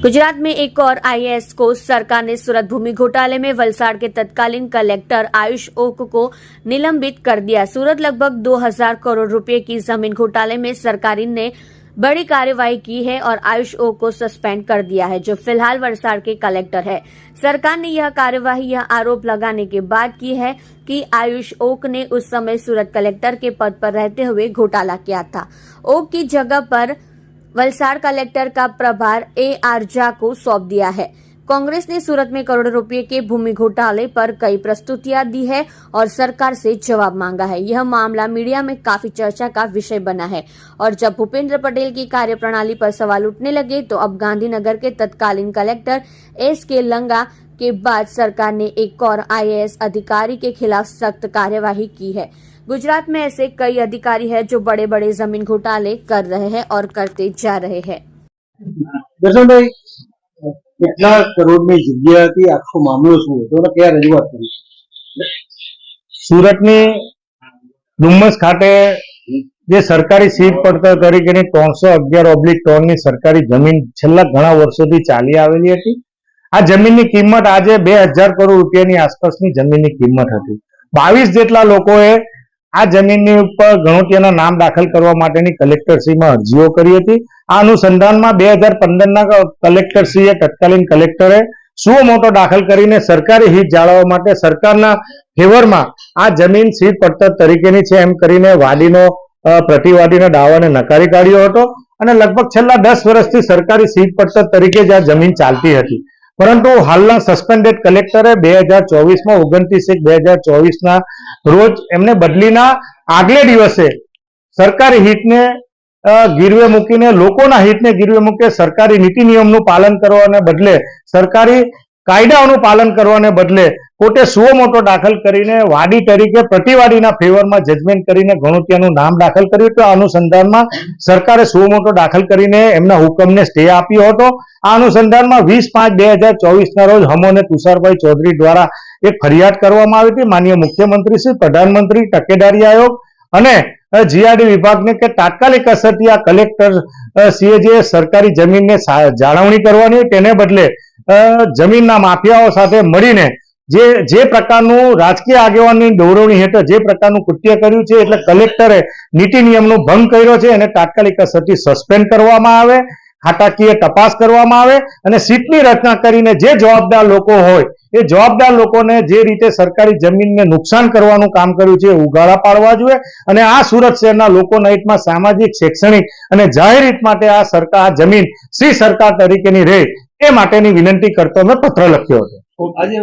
गुजरात में एक और आईएएस को सरकार ने सूरत भूमि घोटाले में वलसाड़ के तत्कालीन कलेक्टर आयुष ओक को निलंबित कर दिया। सूरत लगभग 2000 करोड़ रुपए की जमीन घोटाले में सरकार ने बड़ी कार्यवाही की है और आयुष ओक को सस्पेंड कर दिया है, जो फिलहाल वलसाड़ के कलेक्टर है। सरकार ने यह कार्यवाही यह आरोप लगाने के बाद की है कि आयुष ओक ने उस समय सूरत कलेक्टर के पद पर रहते हुए घोटाला किया था। ओक की जगह पर वलसाड़ कलेक्टर का प्रभार AR झा को सौंप दिया है। कांग्रेस ने सूरत में करोड़ों रुपए के भूमि घोटाले पर कई प्रस्तुतियां दी है और सरकार से जवाब मांगा है। यह मामला मीडिया में काफी चर्चा का विषय बना है और जब भूपेंद्र पटेल की कार्यप्रणाली पर सवाल उठने लगे तो अब गांधीनगर के तत्कालीन कलेक्टर SK लंगा के बाद सरकार ने एक और IAS अधिकारी के खिलाफ सख्त कार्यवाही की है। गुजरात में ऐसे कई अधिकारी हैं जो बड़े बड़े जमीन घोटाले कर रहे हैं और करते जा रहे हैं। દર્શનભાઈ, કેટલા કરોડની જગ્યા હતી, આખો મામલો શું હતો અને ક્યાં રજૂઆત કરી? સુરતની ડુમ્મસ ખાતે જે સરકારી સીટ પડતર તરીકેની 311/3 ની સરકારી જમીન છેલ્લા ઘણા વર્ષોથી ચાલી આવેલી હતી। આ જમીનની કિંમત આજે 2000 કરોડ રૂપિયાની આસપાસની જમીનની કિંમત હતી। 22 જેટલા લોકોએ આ જમીનની ઉપર ગણોતિયાના નામ દાખલ કરવા માટેની કલેક્ટરશ્રીમાં અરજીઓ કરી હતી। આ અનુસંધાનમાં 2015ના કલેક્ટરશ્રીએ તત્કાલીન કલેક્ટરે સુઓ મોટો દાખલ કરીને સરકારી હિત જાળવવા માટે સરકારના ફેવરમાં આ જમીન સીટ પડતર તરીકેની છે એમ કરીને વાદીનો પ્રતિવાદીના દાવાને નકારી કાઢ્યો હતો અને લગભગ છેલ્લા 10 વર્ષથી સરકારી સીટ પડતર તરીકે જ આ જમીન ચાલતી હતી। પરંતુ હાલના સસ્પેન્ડેડ કલેક્ટરે 2024માં 29/1/2024ના રોજ એમને બદલીના આગલે દિવસે સરકારી હિતને ગીરવે મૂકીને લોકોના હિતને ગીરવે મૂકે સરકારી નીતિ નિયમનું પાલન કરવાને બદલે સરકારી કાયદાઓનું પાલન કરવાને બદલે કોર્ટે સુઓ મોટો દાખલ કરીને વાદી તરીકે પ્રતિવાદીના ફેવરમાં જજમેન્ટ કરીને ગણોતિયાનું નામ દાખલ કર્યું હતું। આ અનુસંધાનમાં સરકારે સુઓ મોટો દાખલ કરીને એમના હુકમને સ્ટે આપ્યો હતો। આ અનુસંધાનમાં 20/5/2024ના રોજ હમો અને તુષારભાઈ ચૌધરી દ્વારા એક ફરિયાદ કરવામાં આવી હતી માનનીય મુખ્યમંત્રી શ્રી, પ્રધાનમંત્રી, તકેદારી આયોગ અને GRD વિભાગને કે તાત્કાલિક અસરથી આ કલેક્ટર શ્રીએ જે સરકારી જમીનને જાળવણી કરવાની હોય તેને બદલે જમીનના માફિયાઓ સાથે મળીને જે પ્રકારનું રાજકીય આગેવાનની દોરવણી હેઠળ જે પ્રકારનું કૃત્ય કર્યું છે, એટલે કલેક્ટરે નીતિ નિયમનો ભંગ કર્યો છે એને તાત્કાલિક અસરથી સસ્પેન્ડ કરવામાં આવે, ખાતાકીય તપાસ કરવામાં આવે અને સીટની રચના કરીને જે જવાબદાર લોકો હોય એ જવાબદાર લોકોને જે રીતે સરકારી જમીનને નુકસાન કરવાનું કામ કર્યું છે ઉઘાડા પાડવા જોઈએ અને આ સુરત શહેરના લોકોના હિતમાં સામાજિક, શૈક્ષણિક અને જાહેર હિત માટે આ સરકાર જમીન શ્રી સરકાર તરીકેની રહે એ માટેની વિનંતી કરતો મેં પત્ર લખ્યો હતો। આજે